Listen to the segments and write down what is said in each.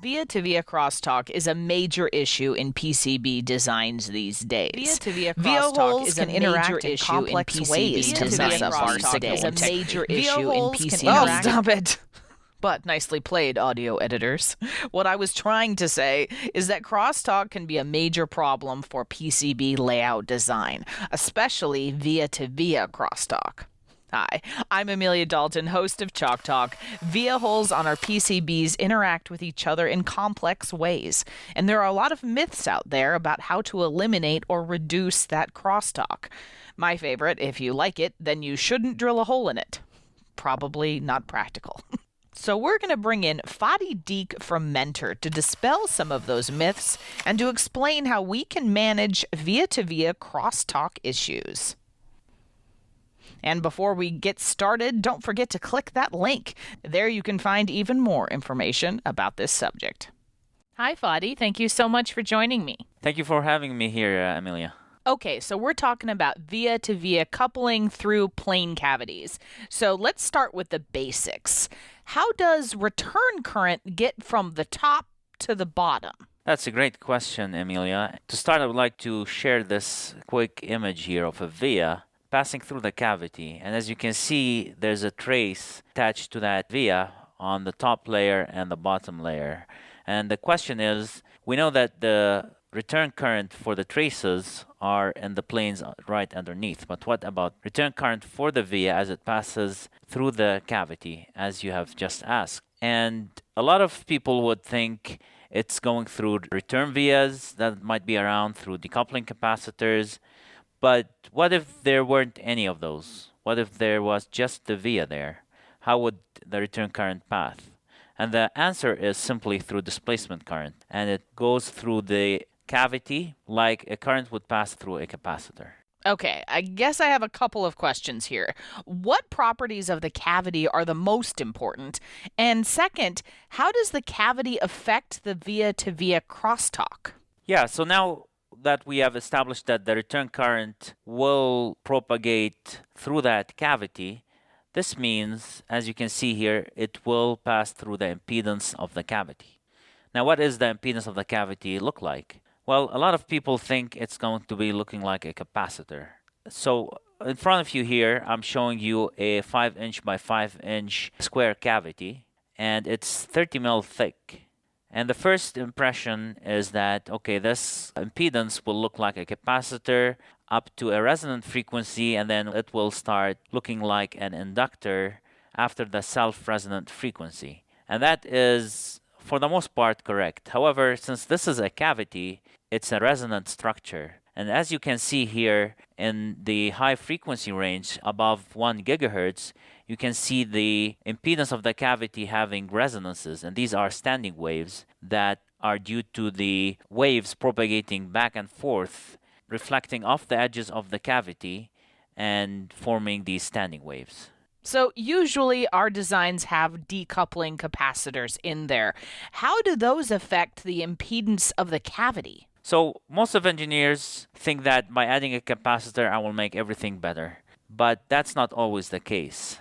Via-to-via crosstalk is a major issue in PCB designs these days. Via-to-via crosstalk is a major issue in PCB designs these days. A major issue in PCB. Oh, stop it! But nicely played, audio editors. What I was trying to say is that crosstalk can be a major problem for PCB layout design, especially via-to-via crosstalk. Hi, I'm Amelia Dalton, host of Chalk Talk. Via holes on our PCBs interact with each other in complex ways, and there are a lot of myths out there about how to eliminate or reduce that crosstalk. My favorite, if you like it, then you shouldn't drill a hole in it. Probably not practical. So we're going to bring in Fadi Deek from Mentor to dispel some of those myths and to explain how we can manage via-to-via crosstalk issues. And before we get started, don't forget to click that link. There you can find even more information about this subject. Hi, Fadi. Thank you so much for joining me. Thank you for having me here, Amelia. Okay, so we're talking about via-to-via coupling through plane cavities. So let's start with the basics. How does return current get from the top to the bottom? That's a great question, Amelia. To start, I would like to share this quick image here of a via passing through the cavity. And as you can see, there's a trace attached to that via on the top layer and the bottom layer. And the question is, we know that the return current for the traces are in the planes right underneath. But what about return current for the via as it passes through the cavity, as you have just asked? And a lot of people would think it's going through return vias that might be around through decoupling capacitors. But what if there weren't any of those? What if there was just the via there? How would the return current pass? And the answer is simply through displacement current. And it goes through the cavity like a current would pass through a capacitor. Okay, I guess I have a couple of questions here. What properties of the cavity are the most important? And second, how does the cavity affect the via-to-via crosstalk? Yeah, so now that we have established that the return current will propagate through that cavity, this means, as you can see here, it will pass through the impedance of the cavity. Now, what is the impedance of the cavity look like? Well, a lot of people think it's going to be looking like a capacitor. So in front of you here, I'm showing you a 5-inch by 5-inch square cavity, and it's 30 mil thick. And the first impression is that, okay, this impedance will look like a capacitor up to a resonant frequency, and then it will start looking like an inductor after the self-resonant frequency. And that is, for the most part, correct. However, since this is a cavity, it's a resonant structure. And as you can see here in the high frequency range above 1 gigahertz, you can see the impedance of the cavity having resonances. And these are standing waves that are due to the waves propagating back and forth, reflecting off the edges of the cavity and forming these standing waves. So usually our designs have decoupling capacitors in there. How do those affect the impedance of the cavity? So most of engineers think that by adding a capacitor, I will make everything better. But that's not always the case.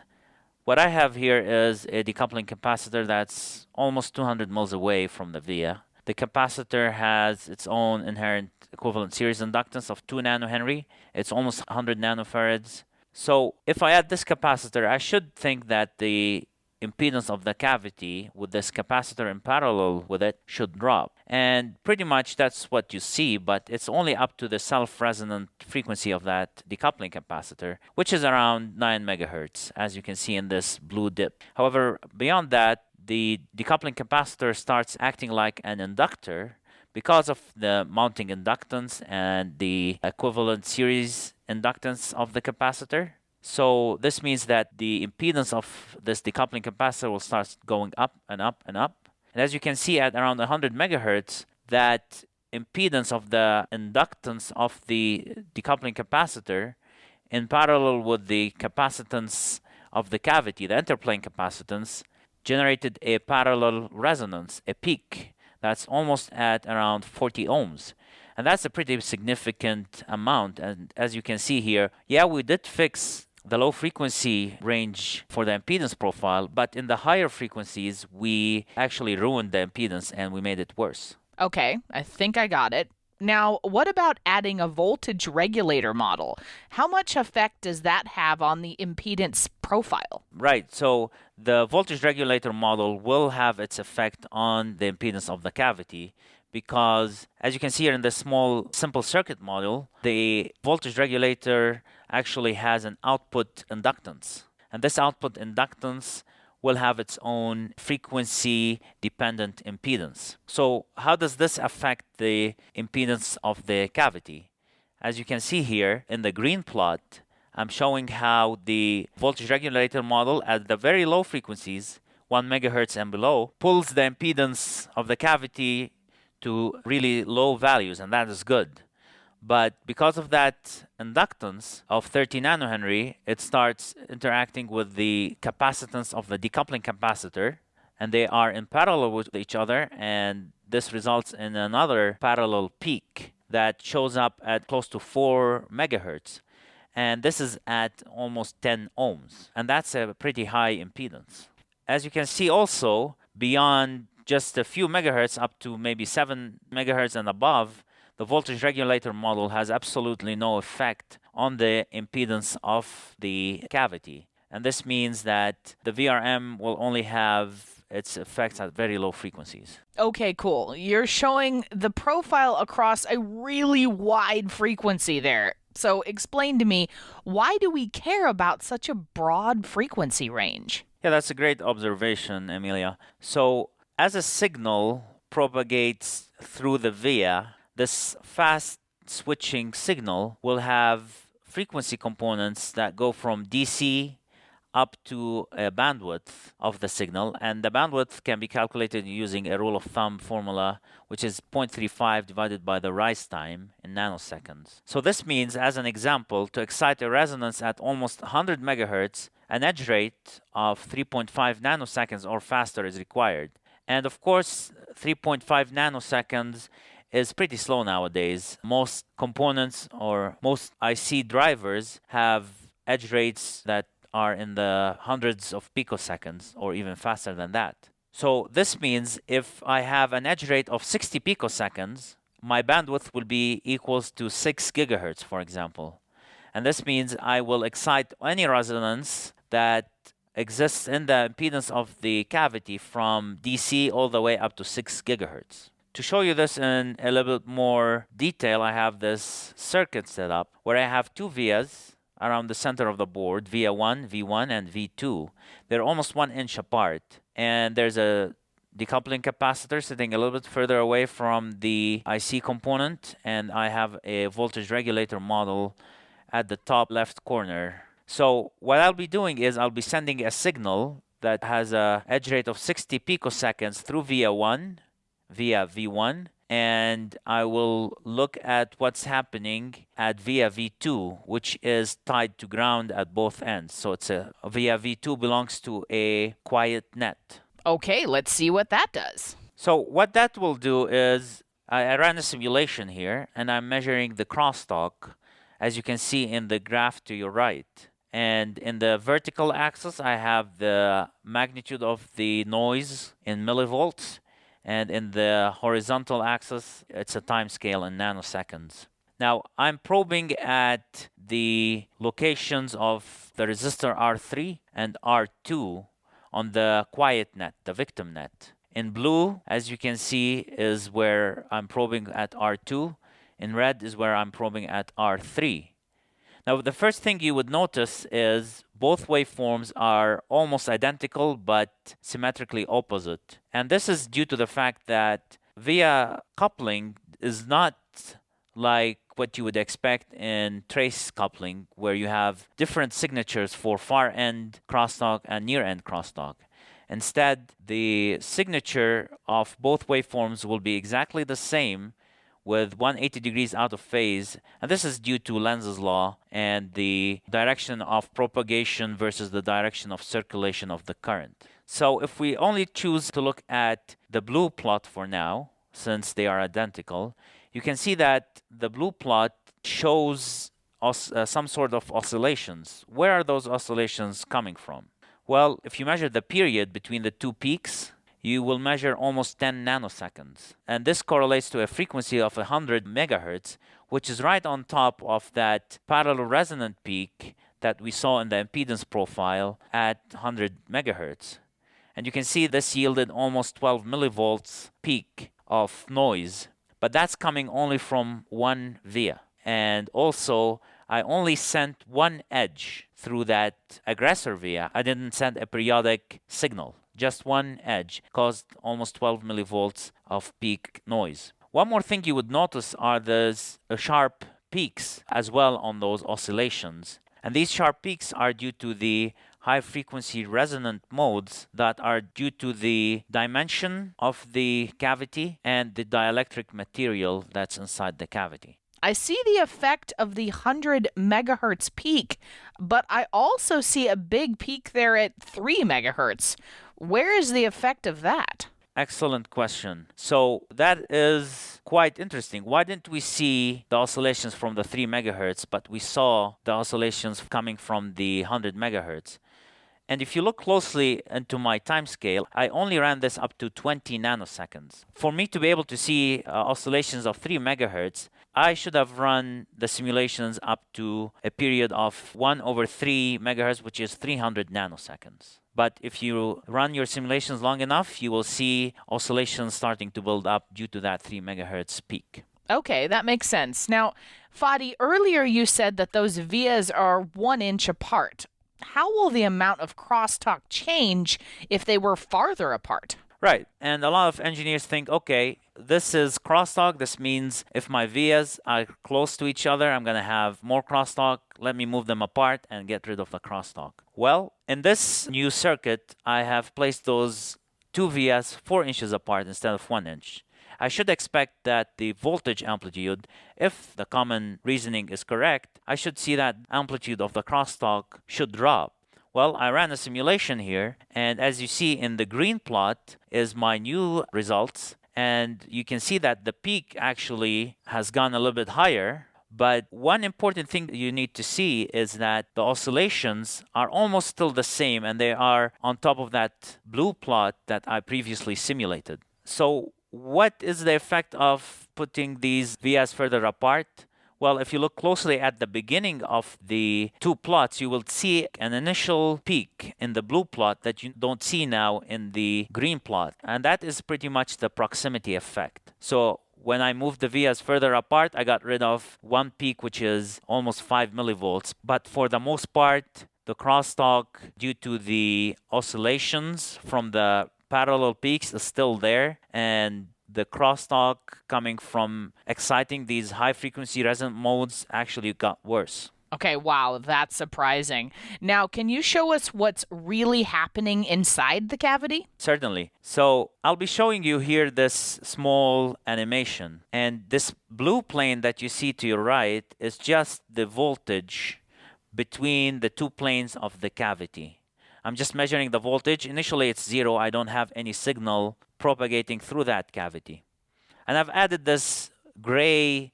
What I have here is a decoupling capacitor that's almost 200 mils away from the via. The capacitor has its own inherent equivalent series inductance of 2 nanohenry. It's almost 100 nanofarads. So if I add this capacitor, I should think that the impedance of the cavity with this capacitor in parallel with it should drop. And pretty much that's what you see, but it's only up to the self-resonant frequency of that decoupling capacitor, which is around 9 megahertz, as you can see in this blue dip. However, beyond that, the decoupling capacitor starts acting like an inductor because of the mounting inductance and the equivalent series inductance of the capacitor. So this means that the impedance of this decoupling capacitor will start going up and up and up. And as you can see at around 100 megahertz, that impedance of the inductance of the decoupling capacitor in parallel with the capacitance of the cavity, the interplane capacitance, generated a parallel resonance, a peak that's almost at around 40 ohms. And that's a pretty significant amount. And as you can see here, yeah, we did fix the low frequency range for the impedance profile, but in the higher frequencies, we actually ruined the impedance and we made it worse. Okay, I think I got it. Now, what about adding a voltage regulator model? How much effect does that have on the impedance profile? Right, so the voltage regulator model will have its effect on the impedance of the cavity because, as you can see here in this small simple circuit model, the voltage regulator actually has an output inductance. And this output inductance will have its own frequency-dependent impedance. So how does this affect the impedance of the cavity? As you can see here in the green plot, I'm showing how the voltage regulator model at the very low frequencies, 1 megahertz and below, pulls the impedance of the cavity to really low values, and that is good. But because of that inductance of 30 nanohenry, it starts interacting with the capacitance of the decoupling capacitor, and they are in parallel with each other, and this results in another parallel peak that shows up at close to 4 megahertz. And this is at almost 10 ohms, and that's a pretty high impedance. As you can see also, beyond just a few megahertz up to maybe 7 megahertz and above, the voltage regulator model has absolutely no effect on the impedance of the cavity. And this means that the VRM will only have its effects at very low frequencies. Okay, cool. You're showing the profile across a really wide frequency there. So explain to me, why do we care about such a broad frequency range? Yeah, that's a great observation, Amelia. So as a signal propagates through the via, this fast switching signal will have frequency components that go from DC up to a bandwidth of the signal, and the bandwidth can be calculated using a rule of thumb formula, which is 0.35 divided by the rise time in nanoseconds. So this means, as an example, to excite a resonance at almost 100 megahertz, an edge rate of 3.5 nanoseconds or faster is required. And of course, 3.5 nanoseconds is pretty slow nowadays. Most components or most IC drivers have edge rates that are in the hundreds of picoseconds or even faster than that. So this means if I have an edge rate of 60 picoseconds, my bandwidth will be equals to 6 gigahertz, for example. And this means I will excite any resonance that exists in the impedance of the cavity from DC all the way up to 6 gigahertz. To show you this in a little bit more detail, I have this circuit set up where I have two vias around the center of the board, via 1, V1, and V2. They're almost 1 inch apart. And there's a decoupling capacitor sitting a little bit further away from the IC component. And I have a voltage regulator model at the top left corner. So what I'll be doing is I'll be sending a signal that has a edge rate of 60 picoseconds through via 1, via V1, and I will look at what's happening at via V2, which is tied to ground at both ends. So it's via V2 belongs to a quiet net. Okay, let's see what that does. So what that will do is I ran a simulation here, and I'm measuring the crosstalk, as you can see in the graph to your right. And in the vertical axis, I have the magnitude of the noise in millivolts. And in the horizontal axis, it's a time scale in nanoseconds. Now, I'm probing at the locations of the resistor R3 and R2 on the quiet net, the victim net. In blue, as you can see, is where I'm probing at R2. In red is where I'm probing at R3. Now, the first thing you would notice is both waveforms are almost identical but symmetrically opposite. And this is due to the fact that via coupling is not like what you would expect in trace coupling, where you have different signatures for far end crosstalk and near end crosstalk. Instead, the signature of both waveforms will be exactly the same, with 180 degrees out of phase, and this is due to Lenz's law and the direction of propagation versus the direction of circulation of the current. So if we only choose to look at the blue plot for now, since they are identical, you can see that the blue plot shows some sort of oscillations. Where are those oscillations coming from? Well, if you measure the period between the two peaks, you will measure almost 10 nanoseconds. And this correlates to a frequency of 100 megahertz, which is right on top of that parallel resonant peak that we saw in the impedance profile at 100 megahertz. And you can see this yielded almost 12 millivolts peak of noise, but that's coming only from one via. And also, I only sent one edge through that aggressor via. I didn't send a periodic signal. Just one edge caused almost 12 millivolts of peak noise. One more thing you would notice are those sharp peaks as well on those oscillations. And these sharp peaks are due to the high-frequency resonant modes that are due to the dimension of the cavity and the dielectric material that's inside the cavity. I see the effect of the 100 megahertz peak, but I also see a big peak there at 3 megahertz. Where is the effect of that? Excellent question. So that is quite interesting. Why didn't we see the oscillations from the 3 megahertz, but we saw the oscillations coming from the 100 megahertz? And if you look closely into my timescale, I only ran this up to 20 nanoseconds. For me to be able to see oscillations of 3 megahertz, I should have run the simulations up to a period of 1 over 3 megahertz, which is 300 nanoseconds. But if you run your simulations long enough, you will see oscillations starting to build up due to that 3 megahertz peak. Okay, that makes sense. Now, Fadi, earlier you said that those vias are 1 inch apart. How will the amount of crosstalk change if they were farther apart? Right. And a lot of engineers think, okay, this is crosstalk. This means if my vias are close to each other, I'm going to have more crosstalk. Let me move them apart and get rid of the crosstalk. Well, in this new circuit, I have placed those two vias 4 inches apart instead of 1 inch. I should expect that the voltage amplitude, if the common reasoning is correct, I should see that amplitude of the crosstalk should drop. Well, I ran a simulation here, and as you see in the green plot is my new results, and you can see that the peak actually has gone a little bit higher. But one important thing that you need to see is that the oscillations are almost still the same, and they are on top of that blue plot that I previously simulated. So what is the effect of putting these vias further apart? Well, if you look closely at the beginning of the two plots, you will see an initial peak in the blue plot that you don't see now in the green plot. And that is pretty much the proximity effect. So when I moved the vias further apart, I got rid of one peak, which is almost 5 millivolts. But for the most part, the crosstalk, due to the oscillations from the parallel peaks, is still there, and the crosstalk coming from exciting these high-frequency resonant modes actually got worse. Okay, wow, that's surprising. Now, can you show us what's really happening inside the cavity? Certainly. So I'll be showing you here this small animation, and this blue plane that you see to your right is just the voltage between the two planes of the cavity. I'm just measuring the voltage. Initially, it's 0. I don't have any signal propagating through that cavity. And I've added this gray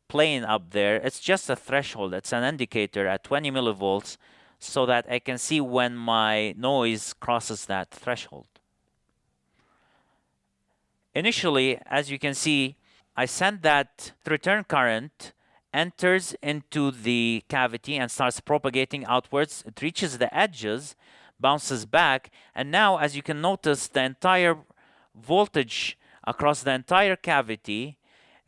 plane up there. It's just a threshold. It's an indicator at 20 millivolts so that I can see when my noise crosses that threshold. Initially, as you can see, I send that return current enters into the cavity and starts propagating outwards. It reaches the edges, bounces back, and now, as you can notice, the entire voltage across the entire cavity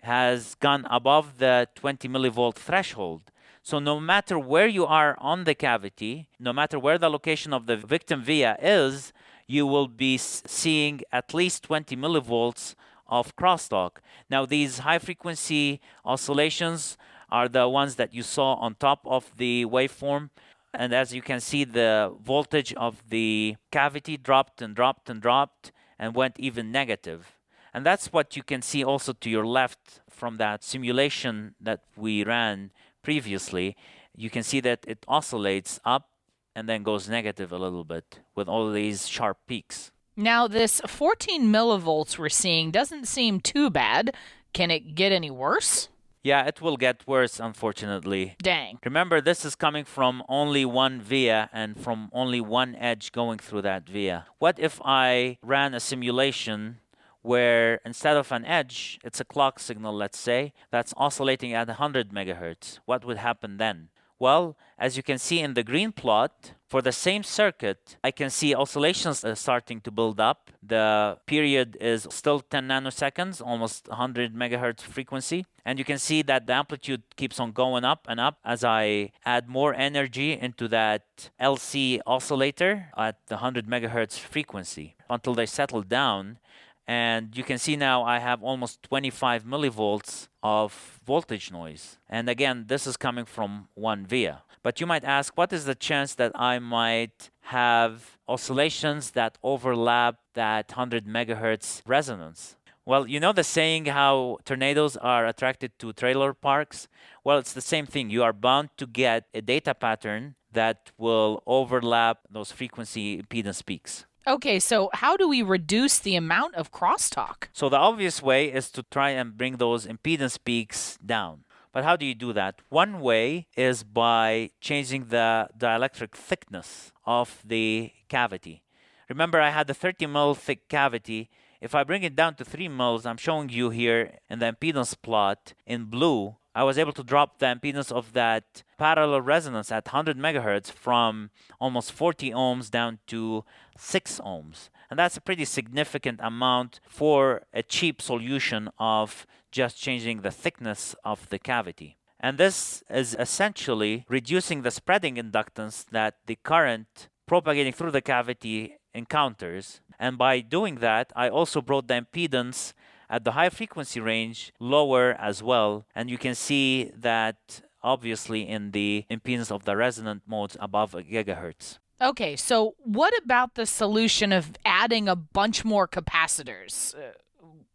has gone above the 20 millivolt threshold. So no matter where you are on the cavity, no matter where the location of the victim via is, you will be seeing at least 20 millivolts of crosstalk. Now, these high-frequency oscillations are the ones that you saw on top of the waveform. And as you can see, the voltage of the cavity dropped and dropped and dropped and went even negative. And that's what you can see also to your left from that simulation that we ran previously. You can see that it oscillates up and then goes negative a little bit with all these sharp peaks. Now, this 14 millivolts we're seeing doesn't seem too bad. Can it get any worse? Yeah, it will get worse, unfortunately. Dang. Remember, this is coming from only one via and from only one edge going through that via. What if I ran a simulation where instead of an edge, it's a clock signal, let's say, that's oscillating at 100 megahertz? What would happen then? Well, as you can see in the green plot, for the same circuit, I can see oscillations starting to build up. The period is still 10 nanoseconds, almost 100 megahertz frequency. And you can see that the amplitude keeps on going up and up as I add more energy into that LC oscillator at the 100 megahertz frequency until they settle down. And you can see now I have almost 25 millivolts of voltage noise. And again, this is coming from one via. But you might ask, what is the chance that I might have oscillations that overlap that 100 megahertz resonance? Well, you know the saying how tornadoes are attracted to trailer parks? Well, it's the same thing. You are bound to get a data pattern that will overlap those frequency impedance peaks. Okay, so how do we reduce the amount of crosstalk? So the obvious way is to try and bring those impedance peaks down. But how do you do that? One way is by changing the dielectric thickness of the cavity. Remember, I had a 30 mil thick cavity. If I bring it down to 3 mils, I'm showing you here in the impedance plot in blue, I was able to drop the impedance of that parallel resonance at 100 megahertz from almost 40 ohms down to 6 ohms. And that's a pretty significant amount for a cheap solution of just changing the thickness of the cavity. And this is essentially reducing the spreading inductance that the current propagating through the cavity encounters. And by doing that, I also brought the impedance at the high frequency range lower as well. And you can see that obviously in the impedance of the resonant modes above a gigahertz. Okay, so what about the solution of adding a bunch more capacitors?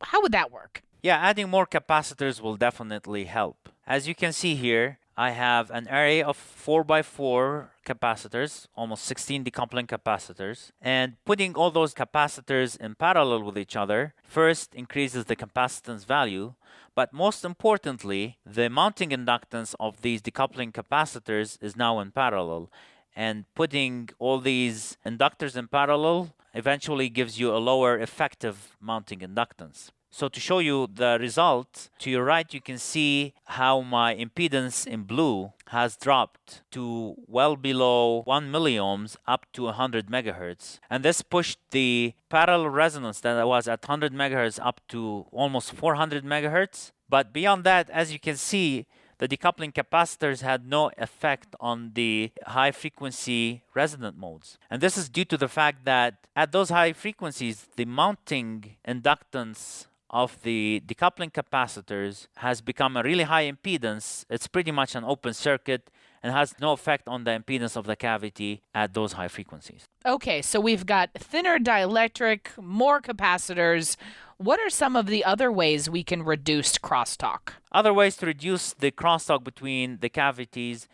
How would that work? Yeah, adding more capacitors will definitely help. As you can see here, I have an array of 4x4 capacitors, almost 16 decoupling capacitors, and putting all those capacitors in parallel with each other first increases the capacitance value, but most importantly, the mounting inductance of these decoupling capacitors is now in parallel, and putting all these inductors in parallel eventually gives you a lower effective mounting inductance. So to show you the result, to your right you can see how my impedance in blue has dropped to well below 1 milliohms up to 100 megahertz. And this pushed the parallel resonance that was at 100 megahertz up to almost 400 megahertz. But beyond that, as you can see, the decoupling capacitors had no effect on the high frequency resonant modes. And this is due to the fact that at those high frequencies, the mounting inductance of the decoupling capacitors has become a really high impedance. It's pretty much an open circuit and has no effect on the impedance of the cavity at those high frequencies. Okay, so we've got thinner dielectric, more capacitors. What are some of the other ways we can reduce crosstalk? Other ways to reduce the crosstalk between the cavities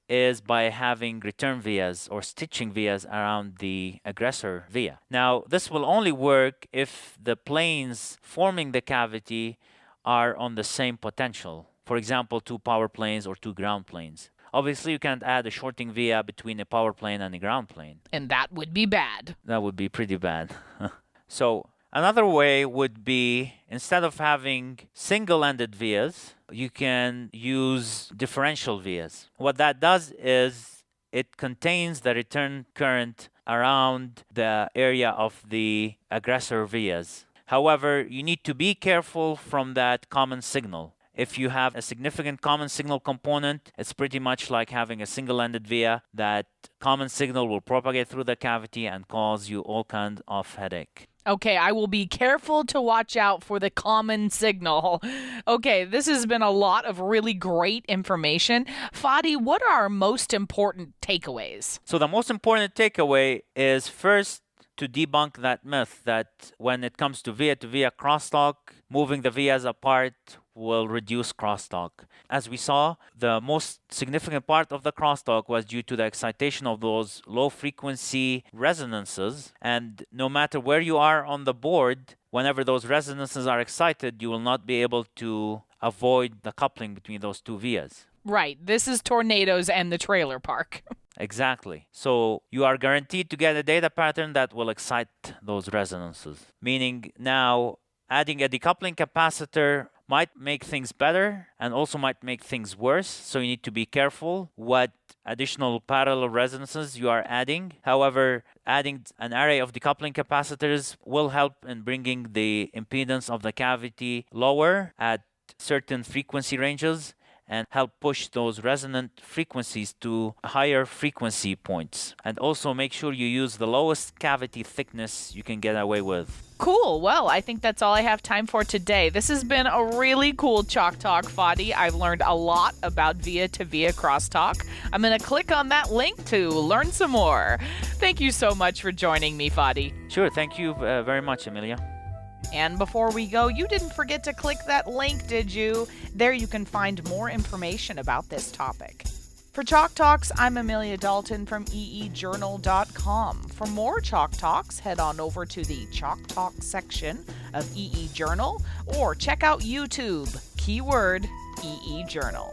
is by having return vias or stitching vias around the aggressor via. Now, this will only work if the planes forming the cavity are on the same potential. For example, 2 power planes or 2 ground planes. Obviously, you can't add a shorting via between a power plane and a ground plane. And that would be bad. That would be pretty bad. So, another way would be, instead of having single-ended vias, you can use differential vias. What that does is it contains the return current around the area of the aggressor vias. However, you need to be careful from that common signal. If you have a significant common signal component, it's pretty much like having a single-ended via. That common signal will propagate through the cavity and cause you all kinds of headache. Okay, I will be careful to watch out for the common signal. Okay, this has been a lot of really great information. Fadi, what are our most important takeaways? So the most important takeaway is first to debunk that myth that when it comes to via crosstalk, moving the vias apart will reduce crosstalk. As we saw, the most significant part of the crosstalk was due to the excitation of those low frequency resonances. And no matter where you are on the board, whenever those resonances are excited, you will not be able to avoid the coupling between those two vias. Right. This is tornadoes and the trailer park. Exactly. So you are guaranteed to get a data pattern that will excite those resonances. Meaning now adding a decoupling capacitor might make things better and also might make things worse. So you need to be careful what additional parallel resonances you are adding. However, adding an array of decoupling capacitors will help in bringing the impedance of the cavity lower at certain frequency ranges and help push those resonant frequencies to higher frequency points. And also make sure you use the lowest cavity thickness you can get away with. Cool. Well, I think that's all I have time for today. This has been a really cool Chalk Talk, Fadi. I've learned a lot about via-to-via crosstalk. I'm going to click on that link to learn some more. Thank you so much for joining me, Fadi. Sure. Thank you very much, Amelia. And before we go, you didn't forget to click that link, did you? There you can find more information about this topic. For Chalk Talks, I'm Amelia Dalton from eejournal.com. For more Chalk Talks, head on over to the Chalk Talk section of EE Journal or check out YouTube, keyword EE Journal.